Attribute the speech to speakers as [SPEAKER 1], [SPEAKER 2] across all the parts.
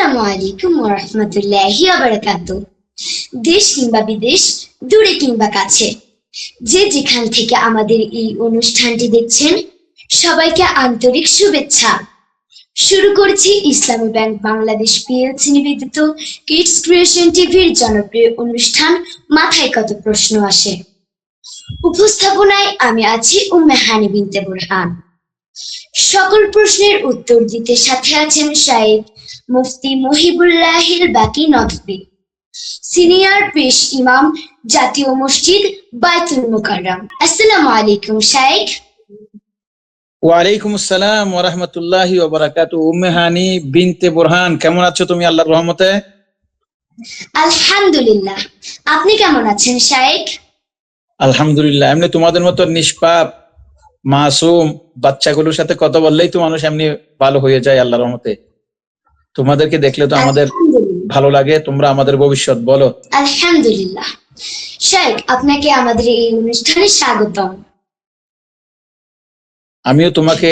[SPEAKER 1] আসসালামু আলাইকুম ওয়া রাহমাতুল্লাহি ওয়া বারাকাতুহু। দেশ কিংবা বিদেশ, দূরে কিংবা কাছে, যে যেখান থেকে আমাদের এই অনুষ্ঠানটি দেখছেন, সবাইকে আন্তরিক শুভেচ্ছা। শুরু করছি ইসলামী ব্যাংক বাংলাদেশ পিএলসি নিবেদিত কিডস ক্রিয়েশন টিভির জনপ্রিয় অনুষ্ঠান মাথায় কত প্রশ্ন আসে। উপস্থাপনায় আমি আছি উম্মে হানি বিনতে বুরহান। সকল প্রশ্নের উত্তর দিতে সাথে আছেন শাইখ মুফতি মহিবুল্লাহিল বাকি নদভী, সিনিয়র পেশ ইমাম, জাতীয় মসজিদ বায়তুল মুকাররম। আসসালামু আলাইকুম শাইখ।
[SPEAKER 2] ওয়ালাইকুম আসসালাম ওয়া রাহমাতুল্লাহি ওয়া বারাকাতুহু। উম্মে হানি বিনতে বুরহান, কেমন আছো তুমি আল্লাহর রহমতে?
[SPEAKER 1] আলহামদুলিল্লাহ, আপনি কেমন আছেন শাইখ?
[SPEAKER 2] আলহামদুলিল্লাহ। এমনি তোমাদের মতো নিষ্পাপ মাসুম বাচ্চাগুলোর সাথে কথা বললেই তো মানুষ এমনি ভালো হয়ে যায় আল্লাহর রহমতে। তোমাদেরকে দেখলে তো আমাদের
[SPEAKER 1] আলহামদুলিল্লাহ।
[SPEAKER 2] ভালো লাগে, তোমরা আমাদের ভবিষ্যৎ। বলো।
[SPEAKER 1] আলহামদুলিল্লাহ শাইখ, আপনাকে আমাদের এই অনুষ্ঠানে স্বাগতম।
[SPEAKER 2] আমিও তোমাকে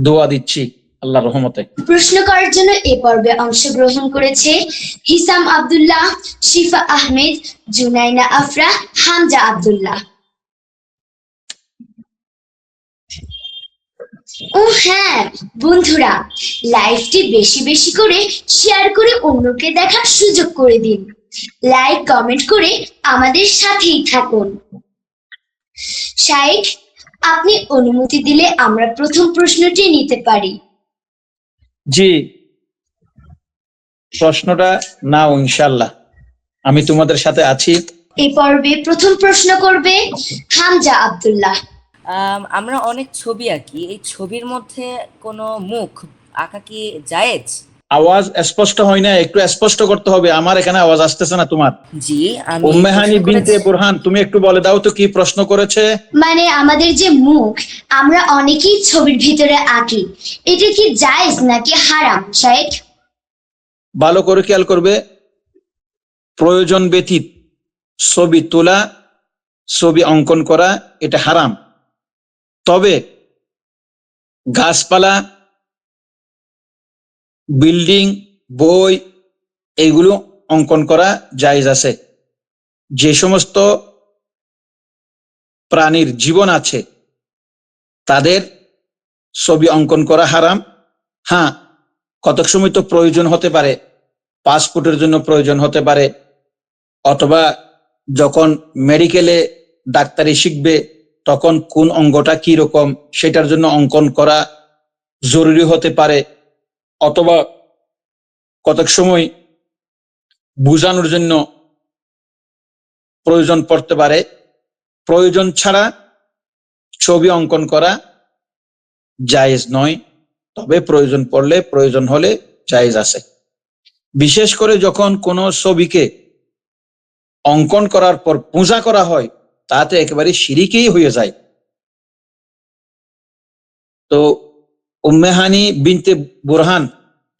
[SPEAKER 2] দোয়া দিচ্ছি আল্লাহর রহমতে।
[SPEAKER 1] প্রশ্ন করার জন্য এ পর্বে অংশগ্রহণ করেছে হিসাম আব্দুল্লাহ, শিফা আহমেদ, জুনাইনা আফরা, হামজা আব্দুল্লাহ। ও হ্যাঁ বন্ধুরা, লাইভটি বেশি বেশি করে শেয়ার করে অন্যকে দেখার সুযোগ করে দিন। লাইক কমেন্ট করে আমাদের সাথেই থাকুন। শাইখ, আপনি অনুমতি দিলে আমরা প্রথম প্রশ্নটি নিতে পারি?
[SPEAKER 2] জি, প্রশ্নটা নাও ইনশাআল্লাহ, আমি তোমাদের সাথে আছি।
[SPEAKER 1] এই পর্বে প্রথম প্রশ্ন করবে হামজা আব্দুল্লাহ।
[SPEAKER 3] আমরা অনেক ছবি আঁকি, এই ছবির মধ্যে কোনো মুখ আঁকা কি জায়েজ?
[SPEAKER 2] আওয়াজ স্পষ্ট হয় না, একটু স্পষ্ট করতে হবে, আমার এখানে আওয়াজ আসতেছে না তোমার।
[SPEAKER 3] জি, আমি
[SPEAKER 2] উম্মে হানি
[SPEAKER 3] প্রশ্ন
[SPEAKER 2] বিনতে
[SPEAKER 3] করেছি।
[SPEAKER 2] বুরহান, তুমি একটু বলে দাও তো কি প্রশ্ন করেছে।
[SPEAKER 1] মানে আমাদের যে মুখ আমরা অনেকেই ছবির ভিতরে আঁকি, এটা কি জায়েজ নাকি হারাম শাইখ?
[SPEAKER 2] ভালো করে খেয়াল করবে, প্রয়োজন ব্যতীত ছবি তোলা, ছবি অঙ্কন করা এটা হারাম। তবে গাছপালা, বিল্ডিং, বই এইগুলো অঙ্কন করা জায়েজ আছে। যে সমস্ত প্রাণীর জীবন আছে তাদের ছবি অঙ্কন করা হারাম। হ্যাঁ, কতক সময় তো প্রয়োজন হতে পারে, পাসপোর্টের জন্য প্রয়োজন হতে পারে, অথবা যখন মেডিকেলে ডাক্তারি শিখবে তখন কোন অঙ্গটা কি রকম সেটার জন্য অঙ্কন করা জরুরি হতে পারে, অথবা কতক সময় বোঝানোর জন্য প্রয়োজন পড়তে পারে। প্রয়োজন ছাড়া ছবি অঙ্কন করা জায়েজ নয়, তবে প্রয়োজন পড়লে, প্রয়োজন হলে জায়েজ আছে। বিশেষ করে যখন কোনো ছবিকে অঙ্কন করার পর পূজা করা হয় তাতে একেবারে শিরিকেই হয়ে যায়। তো উম্মে হানি বিনতে বুরহান,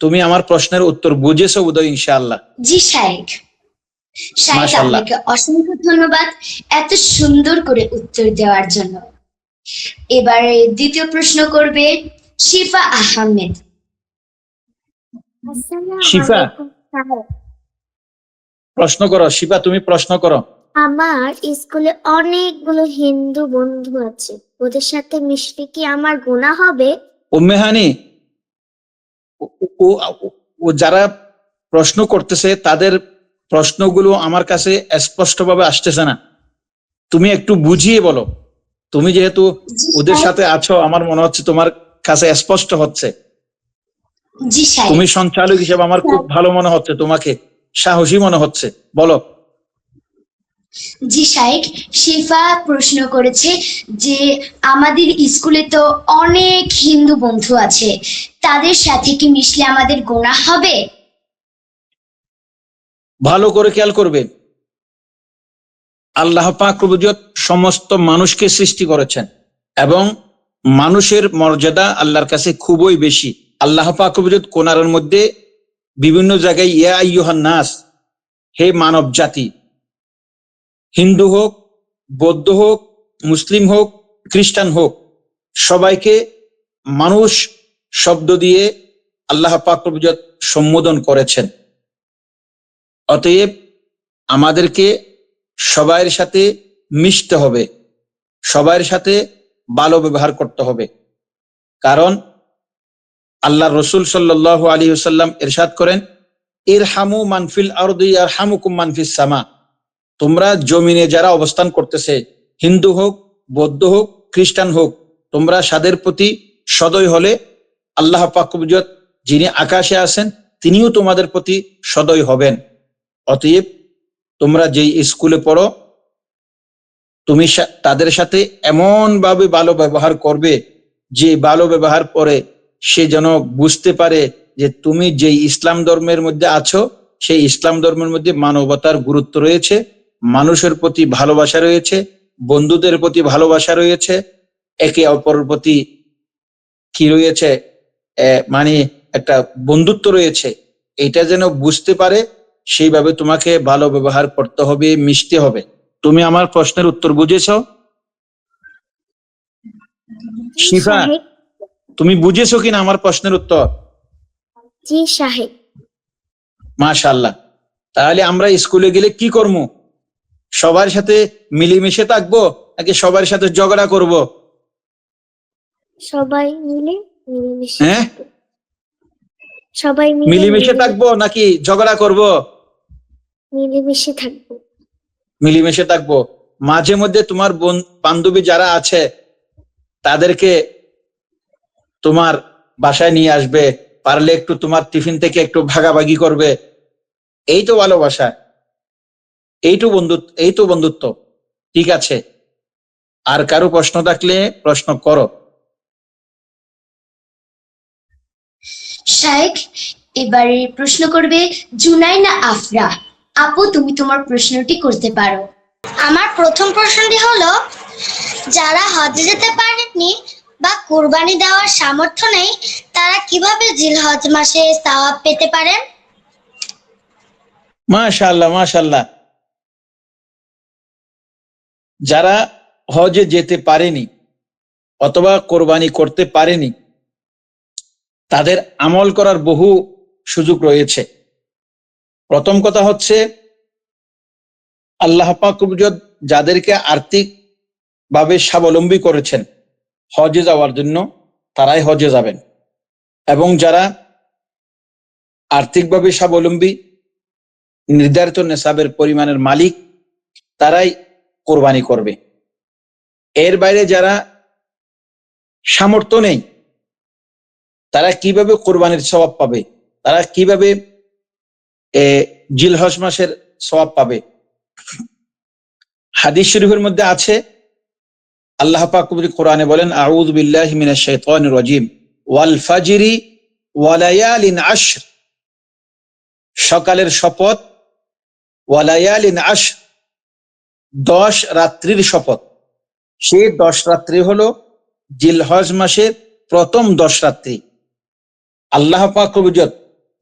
[SPEAKER 2] তুমি আমার প্রশ্নের উত্তর বুঝেছো বোধহয় ইনশাআল্লাহ।
[SPEAKER 1] জি শাইখ। শাইখ,
[SPEAKER 2] মাশাআল্লাহ।
[SPEAKER 1] আপনাকে অসংখ্য ধন্যবাদ এত সুন্দর করে উত্তর দেওয়ার জন্য। এবারে দ্বিতীয় প্রশ্ন করবে শিফা আহমেদ।
[SPEAKER 2] শিফা, প্রশ্ন করো। শিফা, তুমি প্রশ্ন করো।
[SPEAKER 4] আমার স্কুলে অনেকগুলো হিন্দু বন্ধু আছে, ওদের সাথে মিশলে কি আমার গুনাহ হবে?
[SPEAKER 2] উম্মে হানি, ও যারা প্রশ্ন করতেছে তাদের প্রশ্নগুলো আমার কাছে স্পষ্টভাবে আসতেছে না, তুমি একটু বুঝিয়ে বলো। তুমি যেহেতু ওদের সাথে আছো, আমার মনে হচ্ছে তোমার কাছে স্পষ্ট হচ্ছে।
[SPEAKER 1] জি শাইখ।
[SPEAKER 2] তুমি সঞ্চালক হিসেবে আমার খুব ভালো মনে হচ্ছে, তোমাকে সাহসী মনে হচ্ছে, বলো।
[SPEAKER 1] জি শাইখ, শিফা প্রশ্ন করেছে যে আমাদের স্কুলে তো অনেক হিন্দু বন্ধু আছে, তাদের সাথে কি মিশলে আমাদের গুনাহ হবে?
[SPEAKER 2] ভালো করে খেয়াল করবে, আল্লাহ পাক রব্বুল সমস্ত মানুষকে সৃষ্টি করেছেন এবং মানুষের মর্যাদা আল্লাহর কাছে খুবই বেশি। আল্লাহ পাক রব্বুল কোরআনের মধ্যে বিভিন্ন জায়গায় ইয়া আইয়ুহান নাস, হে মানব জাতি, হিন্দু হোক, বৌদ্ধ হোক, মুসলিম হোক, খ্রিস্টান হোক, সবাইকে মানুষ শব্দ দিয়ে আল্লাহ পাক রব্বুল ইজ্জত সম্বোধন করেছেন। অতএব আমাদেরকে সবার সাথে মিশতে হবে, সবার সাথে ভালো ব্যবহার করতে হবে। কারণ আল্লাহ রসুল সাল্লাল্লাহু আলাইহি ওয়াসাল্লাম ইরশাদ করেন, ইরহামু মানফিল আরদি ইয়ারহামুকুম মানফিস সামা। তোমরা জমিনে যারা অবস্থান করতেছে, হিন্দু হোক, বৌদ্ধ হোক, খ্রিস্টান হোক, তোমরা সাদের প্রতি সদয় হলে আল্লাহ পাক রব্বুল ইজ্জত যিনি আকাশে আছেন তিনিও তোমাদের প্রতি সদয় হবেন। অতএব তোমরা যেই স্কুলে পড়ো, তুমি তাদের সাথে এমন ভাবে ভালো ব্যবহার করবে যে ভালো ব্যবহার করে সে যেন বুঝতে পারে যে তুমি যেই ইসলাম ধর্মের মধ্যে আছো সেই ইসলাম ধর্মের মধ্যে মানবতার গুরুত্ব রয়েছে, মানুষের প্রতি ভালোবাসা রয়েছে, বন্ধুদের প্রতি ভালোবাসা রয়েছে, একে অপরের প্রতি কি রয়েছে, মানে একটা বন্ধুত্ব রয়েছে। এটা যেন বুঝতে পারে, সেইভাবে তোমাকে ভালো ব্যবহার করতে হবে, মিশতে হবে। তুমি আমার প্রশ্নের উত্তর বুঝেছো
[SPEAKER 4] জি
[SPEAKER 2] শিফা?
[SPEAKER 4] সাহেব।
[SPEAKER 2] তুমি বুঝেছো কিনা আমার প্রশ্নের উত্তর?
[SPEAKER 4] জি সাহেব।
[SPEAKER 2] মাশাআল্লাহ। তাহলে আমরা স্কুলে গেলে কি করবো? সবার সাথে মিলেমিশে থাকবো নাকি সবার সাথে ঝগড়া করব?
[SPEAKER 4] সবাই মিলে মিলেমিশে
[SPEAKER 2] হ্যাঁ,
[SPEAKER 4] থাকবো। সবাই মিলে
[SPEAKER 2] মিলেমিশে থাকবো নাকি ঝগড়া করব?
[SPEAKER 4] মিলেমিশে থাকবো।
[SPEAKER 2] মিলেমিশে থাকবো। মাঝে মধ্যে তোমার বান্ধবী যারা আছে তাদেরকে তোমার বাসায় নিয়ে আসবে, পারলে একটু তোমার টিফিন থেকে একটু ভাগাভাগি করবে। এই তো ভালোবাসা, এই তো বন্ধুত্ব। ঠিক আছে, আর কারো প্রশ্ন থাকলে প্রশ্ন করো।
[SPEAKER 1] শাইখ, এবারে প্রশ্ন করবে জুনাইনা আফরা। আপু, তুমি তোমার প্রশ্নটি করতে পারো।
[SPEAKER 5] আমার প্রথম প্রশ্নটি হলো, যারা হজে যেতে পারেননি বা কুরবানি দেওয়ার সামর্থ্য নেই তারা কিভাবে জিলহজ মাসে সওয়াব পেতে পারেন?
[SPEAKER 2] মাশাআল্লাহ, মাশাআল্লাহ। যারা হজে যেতে পারেনি অথবা কোরবানি করতে পারেনি তাদের আমল করার বহু সুযোগ রয়েছে। প্রথম কথা হচ্ছে, আল্লাহ পাক রব্বুল ইজ্জত যাদেরকে আর্থিক ভাবে স্বাবলম্বী করেছেন হজে যাওয়ার জন্য, তারাই হজে যাবেন। এবং যারা আর্থিকভাবে স্বাবলম্বী, নির্ধারিত নেশাবের পরিমাণের মালিক, তারাই কোরবানি করবে। এর বাইরে যারা সামর্থ্য নেই তারা কিভাবে কোরবানির সওয়াব পাবে? তারা কিভাবে জিলহজ মাসের সওয়াব পাবে? হাদিস শরীফের মধ্যে আছে, আল্লাহ পাক কোরআনে বলেন, আউযু বিল্লাহি মিনাশ শাইতানির রাজিম, ওয়াল ফাজরি ওয়া লায়ালিন আশর। সকালের শপথ, ওয়া লায়ালিন আশর, 10 রাত্রির শপথ। সেই 10 রাত্রি হলো জিলহজ মাসের প্রথম 10 রাত্রি। আল্লাহ পাক রব্বুল ইজ্জত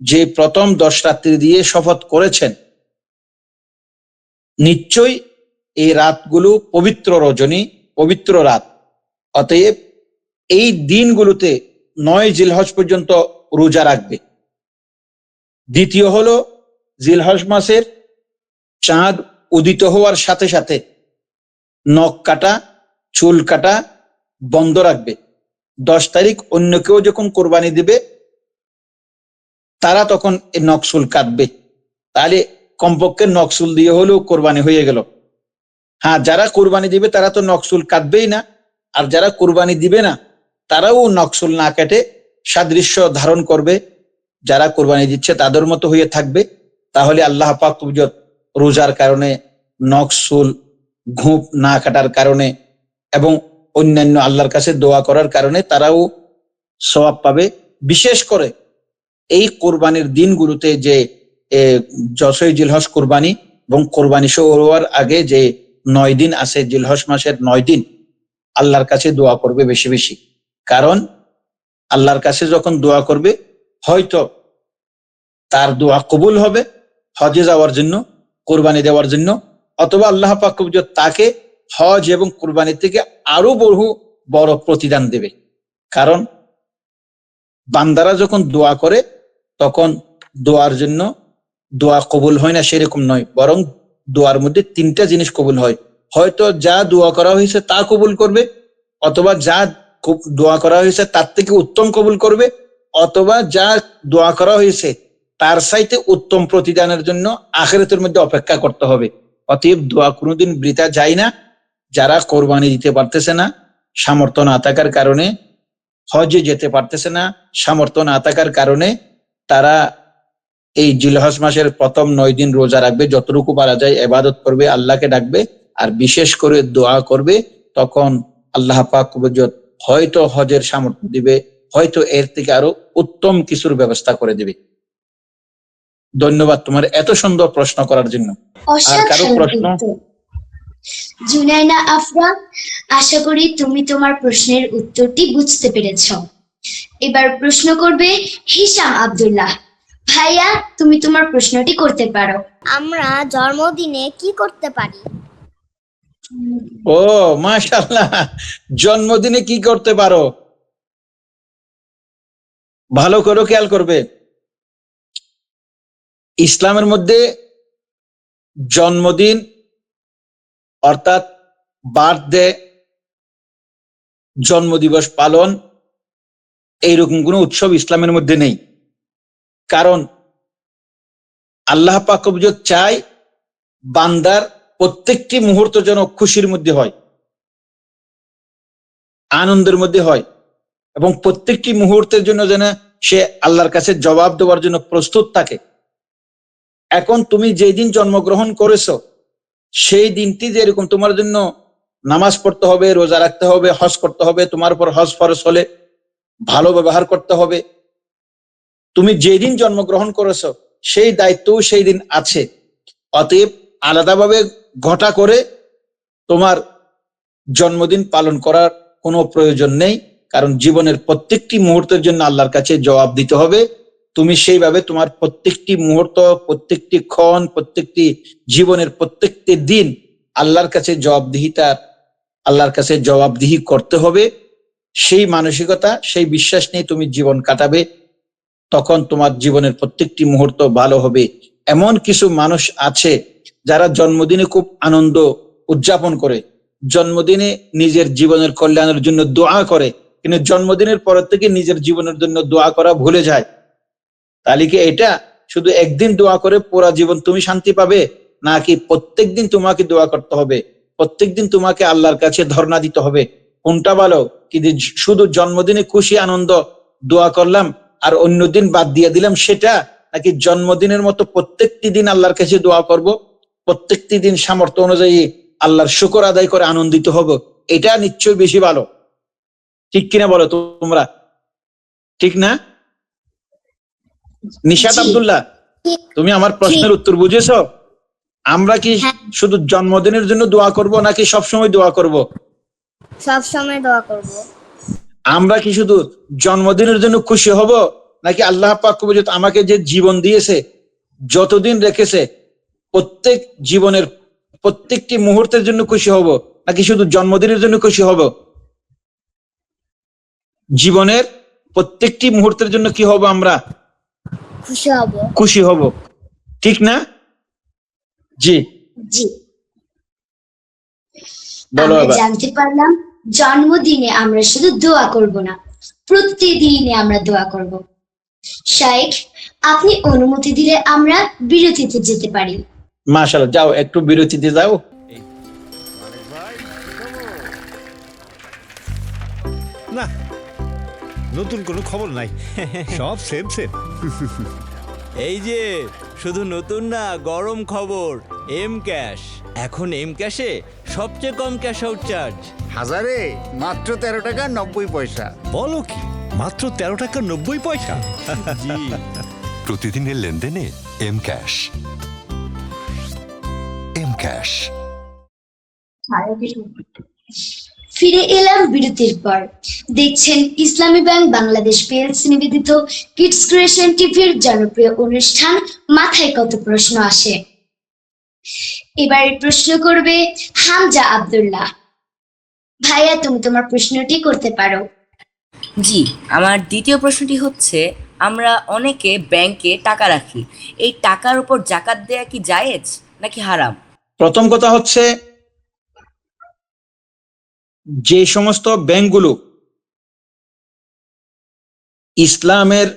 [SPEAKER 2] যে প্রথম 10 রাত্রি দিয়ে শপথ করেছেন, নিশ্চয়ই এই রাতগুলো পবিত্র রজনী, পবিত্র রাত। অতএব এই দিনগুলোতে 9 জিলহজ পর্যন্ত রোজা রাখবে। দ্বিতীয় হলো, জিলহজ মাসের চাঁদ উদিত হওয়ার সাথে সাথে নখ কাটা, চুল কাটা বন্ধ রাখবে। 10 তারিখ অন্য কেউ যখন কোরবানি দিবে তারা তখন এই নখ চুল কাটবে। তাহলে কমপক্ষে নখ চুল দিয়ে হলেও কোরবানি হয়ে গেল। হ্যাঁ, যারা কোরবানি দিবে তারা তো নখ চুল কাটবেই না, আর যারা কোরবানি দিবে না তারাও নখ চুল না কেটে সাদৃশ্য ধারণ করবে, যারা কোরবানি দিচ্ছে তাদের মতো হয়ে থাকবে। তাহলে আল্লাহ পাক রোজার কারণে, নখ চুল ঘুপ না কাটার কারণে এবং অন্যান্য আল্লাহর কাছে দোয়া করার কারণে তারাও সওয়াব পাবে। বিশেষ করে এই কোরবানির দিনগুলোতে যে 10ই জিলহজ কোরবানি এবং কোরবানি শুরু হওয়ার আগে যে 9 দিন আছে, জিলহজ মাসের 9 দিন, আল্লাহর কাছে দোয়া করবে বেশি বেশি। কারণ আল্লাহর কাছে যখন দোয়া করবে হয়তো তার দোয়া কবুল হবে হজে যাওয়ার জন্য, কোরবানি দেওয়ার জন্য, অথবা আল্লাহ পাক তাকে হজ এবং কোরবানি থেকে আরো বহু বড় প্রতিদান দেবে। কারণ বান্দারা যখন দোয়া করে তখন দোয়ার জন্য দোয়া কবুল হয় না সেরকম নয়, বরং দোয়ার মধ্যে তিনটা জিনিস কবুল হয়। হয়তো যা দোয়া করা হয়েছে তা কবুল করবে, অথবা যা দোয়া করা হয়েছে তার থেকে উত্তম কবুল করবে, অথবা যা দোয়া করা হয়েছে তার চাইতে উত্তম প্রতিদানের জন্য আখিরাতের মধ্যে অপেক্ষা করতে হবে। অতএব দোয়া কোনোদিন বৃথা যায় না। যারা কোরবানি দিতে পারতেছে না, সামর্থ্য না থাকার কারণে, হজে যেতে পারতেছে না সামর্থ্য না থাকার কারণে, তারা এই জিলহজ মাসের প্রথম 9 দিন রোজা রাখবে, যতটুকু পারা যায় ইবাদত করবে, আল্লাহকে ডাকবে, আর বিশেষ করে দোয়া করবে। তখন আল্লাহ পাক হয়তো হজের সামর্থ্য দিবে, হয়তো এর থেকে আরো উত্তম কিছুর ব্যবস্থা করে দিবে। ধন্যবাদ তোমার এত সুন্দর প্রশ্ন করার জন্য। আর কারো
[SPEAKER 1] অসাধারণ
[SPEAKER 2] প্রশ্ন?
[SPEAKER 1] উত্তর। জুনাইনা আফরা, আশা করি তুমি তোমার প্রশ্নের উত্তরটি বুঝতে পেরেছ। এবার প্রশ্ন করবে হিশাম আব্দুল্লাহ। ভাইয়া, তুমি তোমার প্রশ্নটি করতে পারো।
[SPEAKER 4] আমরা জন্মদিনে কি করতে পারি?
[SPEAKER 2] ও মাশাআল্লাহ, জন্মদিনে কি করতে পারো? ভালো করে খেয়াল করবে। ইসলামের মধ্যে জন্মদিন অর্থাৎ বার্থডে, জন্মদিবস পালন, এইরকম কোনো উৎসব ইসলামের মধ্যে নেই। কারণ আল্লাহ পাক চায় বান্দার প্রত্যেকটি মুহূর্ত যেন খুশির মধ্যে হয়, আনন্দের মধ্যে হয়, এবং প্রত্যেকটি মুহূর্তের জন্য যেন সে আল্লাহর কাছে জবাব দেওয়ার জন্য প্রস্তুত থাকে। এখন তুমি যেই দিন জন্মগ্রহণ করেছো সেই দিনটি যেরকম তোমার জন্য নামাজ পড়তে হবে, রোজা রাখতে হবে, হজ করতে হবে, তোমার উপর হজ ফরজ হলে ভালো ব্যবহার করতে হবে, তুমি যেই দিন জন্মগ্রহণ করেছো সেই দায়িত্বও সেই দিন আছে। অতএব আলাদাভাবে ঘটা করে তোমার জন্মদিন পালন করার কোনো প্রয়োজন নেই, কারণ জীবনের প্রত্যেকটি মুহূর্তের জন্য আল্লাহর কাছে জবাব দিতে হবে। তুমি সেইভাবে তোমার প্রত্যেকটি মুহূর্ত, প্রত্যেকটি ক্ষণ, প্রত্যেকটি জীবনের প্রত্যেকটি দিন আল্লাহর কাছে আল্লাহর কাছে জবাবদিহি করতে হবে। সেই মানসিকতা, সেই বিশ্বাস নিয়ে তুমি জীবন কাটাবে, তখন তোমার জীবনের প্রত্যেকটি মুহূর্ত ভালো হবে। এমন কিছু মানুষ আছে যারা জন্মদিনে খুব আনন্দ উদযাপন করে, জন্মদিনে নিজের জীবনের কল্যাণের জন্য দোয়া করে, কিন্তু জন্মদিনের পর থেকে নিজের জীবনের জন্য দোয়া করা ভুলে যায়। তাহলে কি এটা শুধু একদিন দোয়া করে পুরা জীবন তুমি শান্তি পাবে, নাকি প্রত্যেকদিন তোমাকে দোয়া করতে হবে, প্রত্যেকদিন তোমাকে আল্লাহর কাছে ধর্ণা দিতে হবে? কোনটা ভালো? কি শুধু জন্মদিনে খুশি আনন্দ দোয়া করলাম আর অন্য দিন বাদ দিয়ে দিলাম সেটা, নাকি জন্মদিনের মতো প্রত্যেকটি দিন আল্লাহর কাছে দোয়া করব, প্রত্যেকটি দিন সামর্থ্য অনুযায়ী আল্লাহর শুকর আদায় করে আনন্দিত হব? এটা নিশ্চয়ই বেশি ভালো। ঠিক কিনা বলো তোমরা? ঠিক না? নিশাত
[SPEAKER 1] জি।
[SPEAKER 2] আব্দুল্লাহ, তুমি আমার প্রশ্নের উত্তর বুঝেছো? আমরা কি শুধু জন্মদিনের জন্য দোয়া করব নাকি সবসময় দোয়া করব?
[SPEAKER 4] সব সময় দোয়া করব।
[SPEAKER 2] আমরা কি শুধু জন্মদিনের জন্য খুশি হব, নাকি আল্লাহ পাক আমাকে যে জীবন দিয়েছে, যতদিন রেখেছে, প্রত্যেক জীবনের প্রত্যেকটি মুহূর্তের জন্য খুশি হব, নাকি শুধু জন্মদিনের জন্য খুশি হব? জীবনের প্রত্যেকটি মুহূর্তের জন্য কি হব? আমরা খুশি হব, ঠিক না? জি
[SPEAKER 1] জি।
[SPEAKER 2] বলো
[SPEAKER 1] আমরা
[SPEAKER 2] এবার।
[SPEAKER 1] জানতে পারলাম জন্মদিনে আমরা শুধু দোয়া করব না, প্রতিদিনে আমরা দোয়া করব। শাইখ, আপনি অনুমতি দিলে আমরা বিরতিতে যেতে পারি।
[SPEAKER 2] মাশাআল্লাহ, যাও একটু বিরতিতে যাও।
[SPEAKER 6] না, নতুন কোনো খবর নাই, সব সেম সেম।
[SPEAKER 7] এই যে শুধু নতুন না, গরম খবর, এম ক্যাশ। এখন এম ক্যাশে সবচেয়ে কম ক্যাশ আউট চার্জ।
[SPEAKER 8] হাজারে মাত্র 13 টাকা 90 পয়সা।
[SPEAKER 6] বলো কি, মাত্র 13 টাকা 90 পয়সা?
[SPEAKER 7] জি,
[SPEAKER 9] প্রতিদিনের লেনদেনে এম ক্যাশ। M cash.
[SPEAKER 1] ফিরে এলাম বিরতির পর। দেখছেন ইসলামী ব্যাংক বাংলাদেশ পিএলসি নিবেদিত কিডস ক্রিয়েশন টিভির জনপ্রিয় অনুষ্ঠান মাথায় কত প্রশ্ন আসে। এবার প্রশ্ন করবে হামজা আব্দুল্লাহ। ভাইয়া, তুমি তোমার প্রশ্নটি করতে পারো।
[SPEAKER 3] জি, আমার দ্বিতীয় প্রশ্নটি হচ্ছে, আমরা অনেকে ব্যাংকে টাকা রাখি, এই টাকার উপর জাকাত দেয়া কি জায়েজ নাকি হারাম?
[SPEAKER 2] প্রথম কথা হচ্ছে, যে সমস্ত ব্যাংকগুলো ইসলামের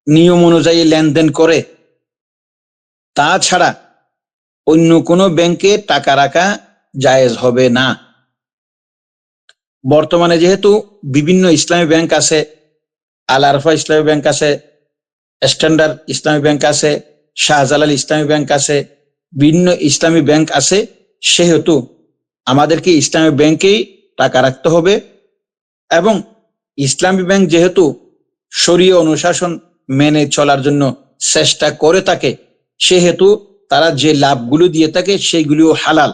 [SPEAKER 2] নিয়ম অনুযায়ী লেনদেন করে, তাছাড়া অন্য কোনো ব্যাংকে টাকা রাখা জায়েজ হবে না। বর্তমানে যেহেতু বিভিন্ন ইসলামী ব্যাংক আছে, আল আরফা ইসলামী ব্যাংক আছে, স্ট্যান্ডার্ড ইসলামী ব্যাংক আছে, শাহজালাল ইসলামী ব্যাংক আছে, বিভিন্ন ইসলামী ব্যাংক আছে, সেহেতু আমাদেরকে ইসলামী ব্যাংকেই টাকা রাখতে হবে। এবং ইসলামী ব্যাংক যেহেতু শরীয় অনুশাসন মেনে চলার জন্য চেষ্টা করে থাকে, সেহেতু তারা যে লাভগুলো দিয়ে থাকে সেইগুলিও হালাল,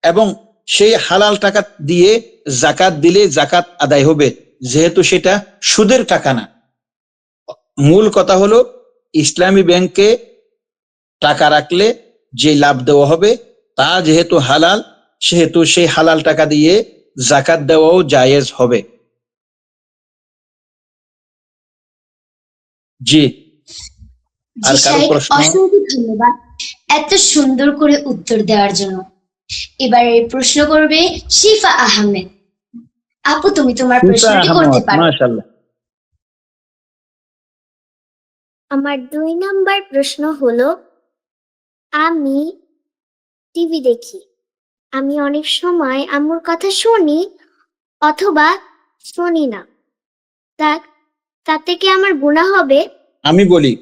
[SPEAKER 2] এবং সেই হালাল টাকা দিয়ে জাকাত দিলে জাকাত আদায় হবে, যেহেতু সেটা সুদের টাকা না। মূল কথা হলো, ইসলামী ব্যাংকে টাকা রাখলে যে লাভ দেওয়া হবে তা যেহেতু হালাল, সেহেতু সেই হালাল টাকা দিয়ে জাকাত দেওয়াও জায়েজ হবে। জি, আর
[SPEAKER 1] জি
[SPEAKER 2] কারো
[SPEAKER 1] সাহেব,
[SPEAKER 2] প্রশ্ন?
[SPEAKER 1] অসংখ্য ধন্যবাদ এত সুন্দর করে উত্তর দেওয়ার জন্য। এবারে প্রশ্ন করবে শিফা আহমেদ। আপু, তুমি তোমার প্রশ্নটি করতে পারো।
[SPEAKER 2] মাশাআল্লাহ।
[SPEAKER 4] আমার 2 নম্বর প্রশ্ন হলো, আমি টিভি দেখি। আমি অনেক সময় আম্মুর কথা শুনি অথবা শুনি না। তা তাতে কি আমার গুনাহ হবে?
[SPEAKER 2] আমি বলি,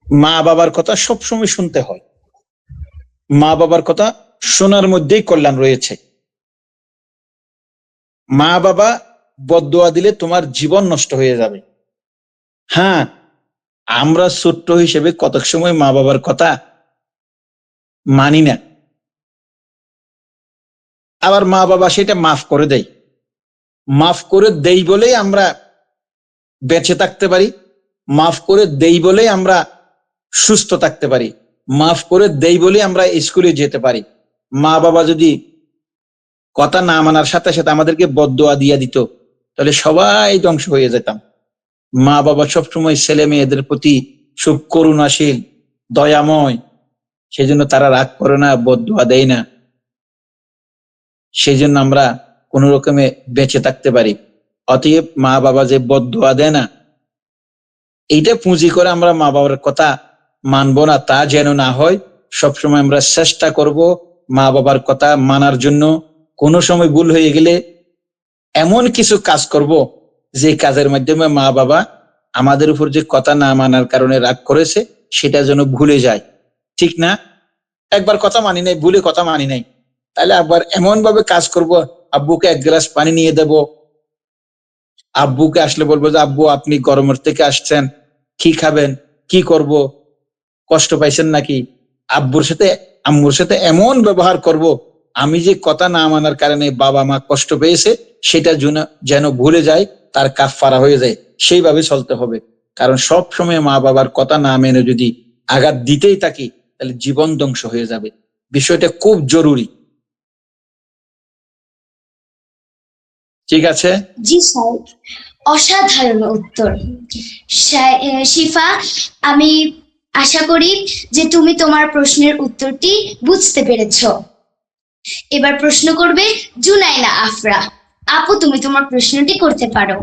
[SPEAKER 2] মা বাবার কথা সবসময় শুনতে হয়। মা বাবার কথা শোনার মধ্যেই কল্যাণ রয়েছে। মা বাবা বদদোয়া দিলে তোমার জীবন নষ্ট হয়ে যাবে। হ্যাঁ, আমরা ছোট্ট হিসেবে কতক সময় মা বাবার কথা মানি না, আবার মা বাবা সেটা মাফ করে দেয়। মাফ করে দেই বলেই আমরা বেঁচে থাকতে পারি, মাফ করে দেই বলেই আমরা সুস্থ থাকতে পারি, মাফ করে দেই বলেই আমরা স্কুলে যেতে পারি। মা বাবা যদি কথা না মানার সাথে সাথে আমাদেরকে বদদোয়া দিয়ে দিত, তাহলে সবাই ধ্বংস হয়ে যেতাম। মা বাবা সবসময় ছেলে মেয়েদের প্রতি খুব করুণাশীল, দয়াময়, সেজন্য তারা রাগ করে না, বদদোয়া দেয় না। সেই জন্য আমরা কোন রকমে বেঁচে থাকতে পারি। অতএব মা বাবা যে বদদোয়া দেয় না, এইটা পুঁজি করে আমরা মা বাবার কথা মানবো না, তা যেন না হয়। সবসময় আমরা চেষ্টা করব মা বাবার কথা মানার জন্য। কোনো সময় ভুল হয়ে গেলে এমন কিছু কাজ করব যে কাজের মাধ্যমে মা বাবা আমাদের উপর যে কথা না মানার কারণে রাগ করেছে সেটা যেন ভুলে যায়। ঠিক না? একবার কথা মানি নাই, ভুলে কথা মানি নাই, তাহলে আবার এমন ভাবে কাজ করব, আব্বুকে 1 গ্লাস পানি নিয়ে দেব, আব্বুকে আসলে বলবো যে আব্বু আপনি গরমের থেকে আসছেন, কি খাবেন, কি করব, কষ্ট পাইছেন নাকি? আব্বুর সাথে আম্মুর সাথে এমন ব্যবহার করব, আমি যে কথা না মানার কারণে বাবা মা কষ্ট পেয়েছে সেটা যেন ভুলে যায়, তার কাফফারা হয়ে যায়। সেইভাবে চলতে হবে। কারণ সব সময় মা বাবার কথা না মেনে যদি আঘাত দিতেই থাকি, তাহলে জীবন ধ্বংস হয়ে যাবে। বিষয়টা খুব জরুরি। ঠিক আছে?
[SPEAKER 1] জি সাহেব, অসাধারণ উত্তর। শিফা, আমি আশা করি যে তুমি তোমার প্রশ্নের উত্তরটি বুঝতে পেরেছো। এবার প্রশ্ন করবে জুনাইনা আফরা। আপু, তুমি তোমার প্রশ্নটি করতে পারো।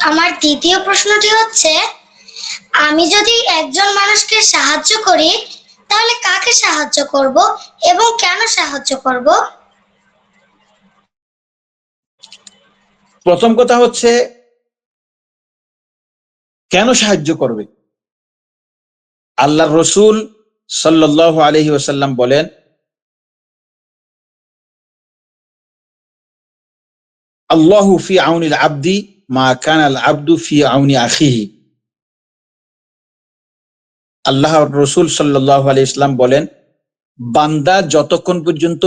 [SPEAKER 5] আমার দ্বিতীয় প্রশ্নটি হচ্ছে, আমি যদি একজন মানুষকে সাহায্য করি তাহলে কাকে সাহায্য করব এবং কেন সাহায্য করব?
[SPEAKER 2] প্রথম কথা হচ্ছে, কেন সাহায্য করবে? আল্লাহর রসুল সাল্লাল্লাহু আলাইহি ওয়াসাল্লাম বলেন, আল্লাহু ফি আউনিল আবদি মা কানাল আবদু ফি আউনি আখিহি। আল্লাহর রসুল সাল্লাল্লাহু আলাইহি ওয়াসাল্লাম বলেন, বান্দা যতক্ষণ পর্যন্ত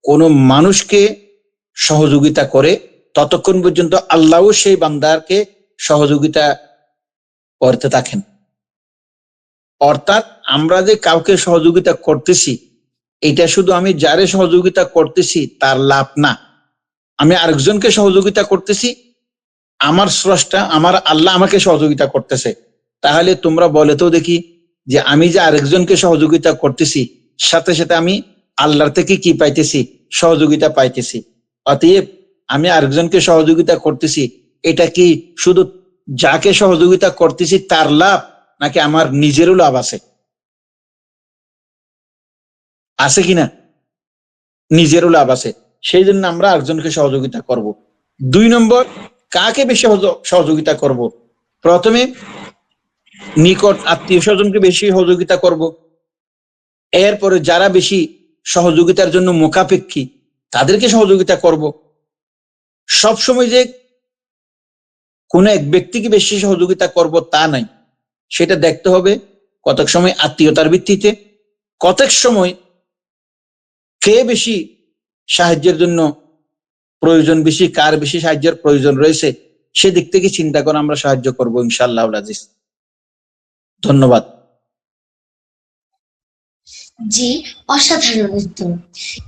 [SPEAKER 2] কোনো মানুষকে সহযোগিতা করে ততক্ষণ পর্যন্ত আল্লাহও সেই বান্দাকে সহযোগিতা করতে থাকেন। অর্থাৎ আমরা যে কাউকে সহযোগিতা করতেছি এটা শুধু আমি যারে সহযোগিতা করতেছি তার লাভ না, আমি আরেকজনকে সহযোগিতা করতেছি, আমার স্রষ্টা আমার আল্লাহ আমাকে সহযোগিতা করতেছে। তাহলে তোমরা বলে তো দেখি যে আমি যে আরেকজনকে সহযোগিতা করতেছি সাথে সাথে আমি আল্লাহর থেকে কি পাইতেছি? সহযোগিতা পাইতেছি। অতএব আমি আরেকজনকে সহযোগিতা করতেছি, এটা কি শুধু যাকে সহযোগিতা করতেছি তার লাভ, নাকি আমার নিজেরও লাভ আছে? আছে কিনা? নিজেরও লাভ আছে। সেই জন্য আমরা আরেকজনকে সহযোগিতা করব। 2 নম্বর, কাকে বেশি সহযোগিতা করব? প্রথমে নিকট আত্মীয় স্বজনকে বেশি সহযোগিতা করব, এরপরে যারা বেশি সহযোগিতার জন্য মুখাপেক্ষী তাদেরকে সহযোগিতা করব। সবসময় যে কোনো এক ব্যক্তিকে বেশি সহযোগিতা করব তা নাই, সেটা দেখতে হবে কতক সময় আত্মীয়তার ভিত্তিতে, কতক সময় কে বেশি সাহায্যের জন্য প্রয়োজন বেশি, কার বেশি সাহায্যের প্রয়োজন রয়েছে, সেদিক থেকে চিন্তা করে আমরা সাহায্য করব ইনশাআল্লাহ আজিজ। ধন্যবাদ।
[SPEAKER 1] জি, অসাধারণ উত্তর।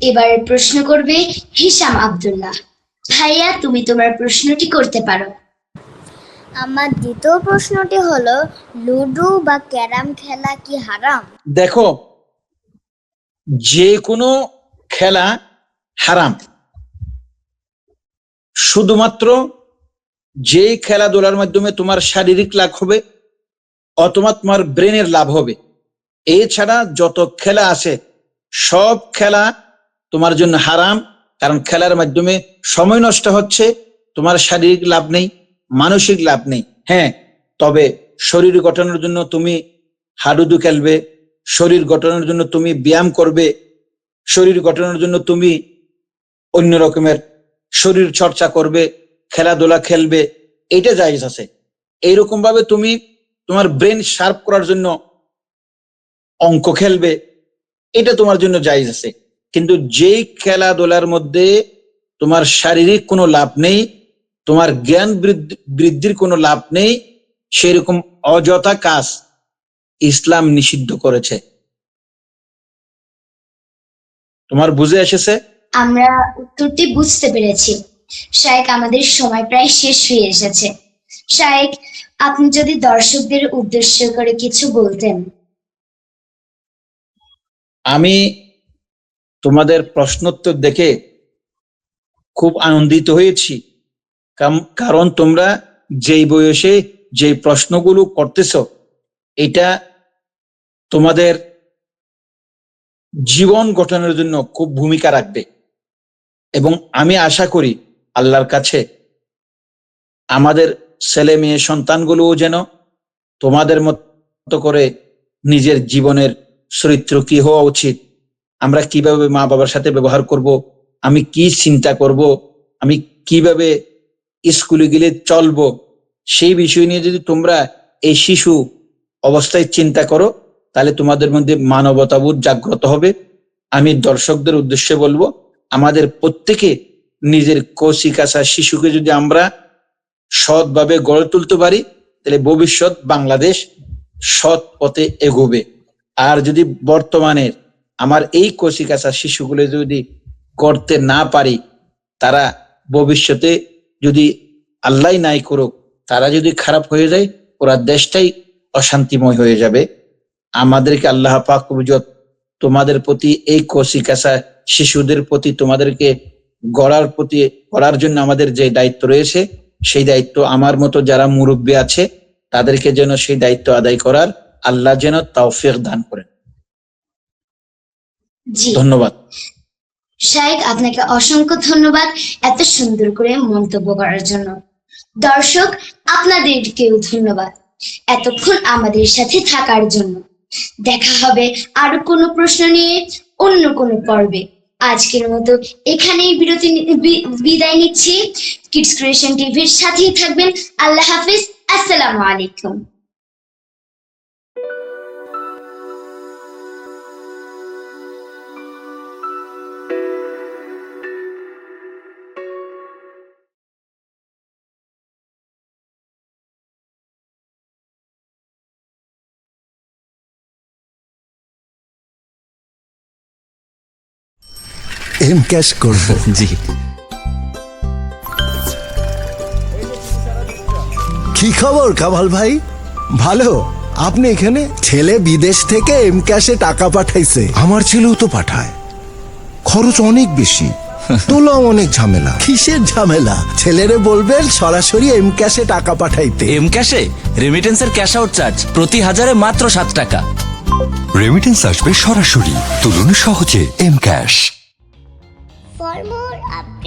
[SPEAKER 1] এবার প্রশ্ন করবে হিশাম আব্দুল্লাহ। ভাইয়া, তুমি তোমার প্রশ্নটি করতে পারো।
[SPEAKER 4] আমার দ্বিতীয় প্রশ্নটি হলো, লুডো বা ক্যারাম খেলা কি হারাম?
[SPEAKER 2] দেখো, যে কোনো খেলা হারাম, শুধুমাত্র যে খেলাধুলার মাধ্যমে তোমার শারীরিক লাভ হবে অথবা তোমার ব্রেনের লাভ হবে, এছাড়া যত খেলা আছে সব খেলা তোমার জন্য হারাম। কারণ খেলার মাধ্যমে সময় নষ্ট হচ্ছে, তোমার শারীরিক লাভ নেই, মানসিক লাভ নেই। হ্যাঁ, তবে শরীর গঠনের জন্য তুমি হাডুডু খেলবে, শরীর গঠনের জন্য তুমি ব্যায়াম করবে, শরীর গঠনের জন্য তুমি অন্য রকমের শরীর চর্চা করবে, খেলাধুলা খেলবে, এটা জায়েজ আছে। এইরকম ভাবে তুমি তোমার ব্রেন শার্প করার জন্য অঙ্ক খেলবে, এটা তোমার জন্য জায়েজ আছে। কিন্তু যেই খেলাধুলার মধ্যে তোমার শারীরিক কোনো লাভ নেই, তোমার জ্ঞান বৃদ্ধির কোনো লাভ নেই, সেরকম অযথা কাজ ইসলাম নিষিদ্ধ করেছে। তোমার বুঝে এসেছে?
[SPEAKER 1] আমরা উত্তরটি বুঝতে পেরেছি। শায়েক, আমাদের সময় প্রায় শেষ হয়ে এসেছে। শায়েক, আপনি যদি দর্শকদের উদ্দেশ্য করে কিছু বলতেন।
[SPEAKER 2] আমি তোমাদের প্রশ্নোত্তর দেখে খুব আনন্দিত হয়েছি, কারণ তোমরা যেই বয়সে যে প্রশ্নগুলো করতেছ এটা তোমাদের জীবন গঠনের জন্য খুব ভূমিকা রাখবে। এবং আমি আশা করি আল্লাহর কাছে আমাদের ছেলে মেয়ে সন্তানগুলোও যেন তোমাদের মতো করে নিজের জীবনের চরিত্র কি হওয়া উচিত, আমরা কিভাবে মা বাবার সাথে ব্যবহার করব, আমি কি চিন্তা করব, আমি কিভাবে স্কুলে গেলে চলবো, সেই বিষয় নিয়ে যদি তোমরা এই শিশু অবস্থায় চিন্তা করো তাহলে তোমাদের মধ্যে মানবতাবোধ জাগ্রত হবে। আমি দর্শকদের উদ্দেশ্যে বলবো, আমাদের প্রত্যেকে নিজের কচিকাঁচা শিশুকে যদি আমরা সৎভাবে গড়ে তুলতে পারি তাহলে ভবিষ্যৎ বাংলাদেশ সৎ পথে এগোবে। আর যদি বর্তমানের আমার এই কচিকাঁচা শিশুগুলো যদি করতে না পারি, তারা ভবিষ্যতে যদি আল্লাহ নাই করুক তারা যদি খারাপ হয়ে যায়, ওরা দেশটাই অশান্তিময় হয়ে যাবে। আমাদেরকে আল্লাহ পাক বুঝত তোমাদের প্রতি এই কচিকাঁচা শিশুদের প্রতি তোমাদেরকে গড়ার জন্য আমাদের যে দায়িত্ব রয়েছে, সেই দায়িত্ব আমার মতো যারা মুরব্বী আছে তাদেরকে যেন সেই দায়িত্ব আদায় করার আল্লাহ যেন তৌফিক দান করেন।
[SPEAKER 1] জি,
[SPEAKER 2] ধন্যবাদ।
[SPEAKER 1] শায়েক, আপনাকে অসংখ্য ধন্যবাদ এত সুন্দর করে মন্তব্য করার জন্য। দর্শক, আপনাদেরকেও ধন্যবাদ এতক্ষণ আমাদের সাথে থাকার জন্য। দেখা হবে আরো কোনো প্রশ্ন নিয়ে অন্য কোনো পর্বে। আজকের মতো এখানেই বিদায় নিচ্ছি। কিডস ক্রিয়েশন টিভির সাথেই থাকবেন। আল্লাহ হাফিজ। আসসালামু আলাইকুম।
[SPEAKER 10] এম ক্যাশ করব।
[SPEAKER 11] জি।
[SPEAKER 10] কি খবর কামাল ভাই? ভালো। আপনি এখানে? ছেলে বিদেশ থেকে এম ক্যাশে টাকা পাঠাইছে। আমার ছেলেও তো পাঠায়, খরচ অনেক বেশি, তোলাও অনেক ঝামেলা। কিসের ঝামেলা? ছেলেরে বলবেন সরাসরি এম ক্যাশে টাকা পাঠাইতে।
[SPEAKER 11] এম ক্যাশে রেমিটেন্সের ক্যাশ আউট চার্জ প্রতি 1000-এ মাত্র 7 টাকা।
[SPEAKER 9] রেমিটেন্স আসবে সরাসরি, তুলুন সহজে M cash.
[SPEAKER 5] For more updates